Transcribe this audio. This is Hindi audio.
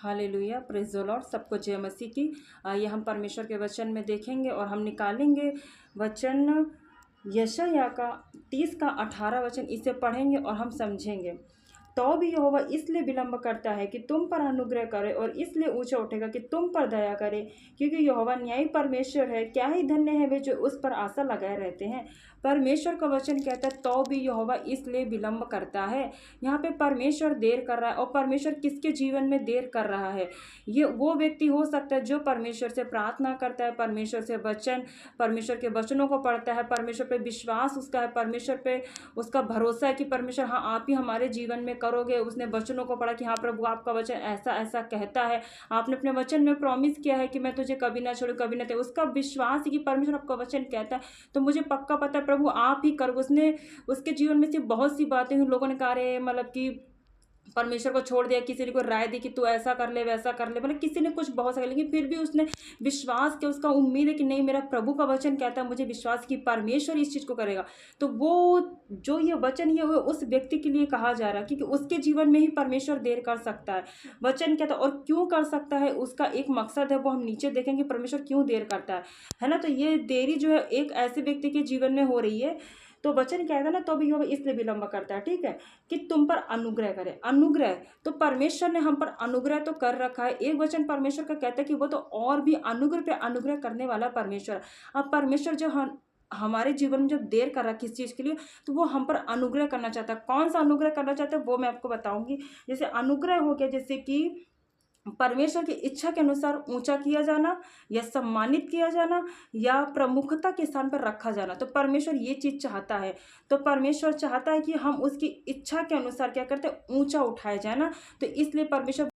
Hallelujah, praise the Lord. सबको जय मसीह की। आइए हम परमेश्वर के वचन में देखेंगे और हम निकालेंगे वचन यशायाह का 30 का 18 वचन। इसे पढ़ेंगे और हम समझेंगे। तो भी यहोवा इसलिए विलंब करता है कि तुम पर अनुग्रह करे, और इसलिए ऊंचा उठेगा कि तुम पर दया करे, क्योंकि यहोवा न्यायी परमेश्वर है। क्या ही धन्य है वे जो उस पर आशा लगाए रहते हैं। परमेश्वर का वचन कहता है तो भी यहोवा इसलिए विलंब करता है। यहाँ पे परमेश्वर देर कर रहा है। और परमेश्वर किसके जीवन में देर कर रहा है? ये वो व्यक्ति हो सकता है जो परमेश्वर से प्रार्थना करता है, परमेश्वर के वचनों को पढ़ता है, परमेश्वर पे विश्वास उसका है, परमेश्वर पे उसका भरोसा है कि परमेश्वर हाँ आप ही हमारे जीवन में करोगे। उसने वचनों को पढ़ा कि हाँ प्रभु आपका वचन ऐसा ऐसा कहता है, आपने अपने वचन में प्रॉमिस किया है कि मैं तुझे कभी ना छोड़ू कभी ना ते। उसका विश्वास है कि परमेश्वर आपका वचन कहता है तो मुझे पक्का पता है प्रभु आप ही करोगे। उसने उसके जीवन में से बहुत सी बातें हुई, लोगों ने कहा रे मतलब कि परमेश्वर को छोड़ दिया, किसी ने कोई राय दी कि तू ऐसा कर ले वैसा कर ले, मतलब किसी ने कुछ बहुत सा, लेकिन फिर भी उसने विश्वास किया। उसका उम्मीद है कि नहीं मेरा प्रभु का वचन कहता है, मुझे विश्वास कि परमेश्वर इस चीज़ को करेगा। तो वो जो ये वचन है वो उस व्यक्ति के लिए कहा जा रहा है क्योंकि उसके जीवन में ही परमेश्वर देर कर सकता है। वचन कहता है और क्यों कर सकता है, उसका एक मकसद है, वो हम नीचे देखेंगे परमेश्वर क्यों देर करता है ना। तो ये देरी जो है एक ऐसे व्यक्ति के जीवन में हो रही है। तो वचन कहता है ना तो भी यहोवा इसलिए विलंब करता है, ठीक है, कि तुम पर अनुग्रह करे। अनुग्रह तो परमेश्वर ने हम पर अनुग्रह तो कर रखा है। एक वचन परमेश्वर का कहता है कि वो तो और भी अनुग्रह पे अनुग्रह करने वाला परमेश्वर है। अब परमेश्वर जो हमारे जीवन में जब देर कर रहा है किस चीज़ के लिए, तो वो हम पर अनुग्रह करना चाहता है। कौन सा अनुग्रह करना चाहता है वो मैं आपको बताऊंगी। जैसे अनुग्रह हो गया, जैसे कि परमेश्वर की इच्छा के अनुसार ऊंचा किया जाना, या सम्मानित किया जाना, या प्रमुखता के स्थान पर रखा जाना। तो परमेश्वर ये चीज़ चाहता है। तो परमेश्वर चाहता है कि हम उसकी इच्छा के अनुसार क्या करते हैं, ऊंचा उठाए जाए ना। तो इसलिए परमेश्वर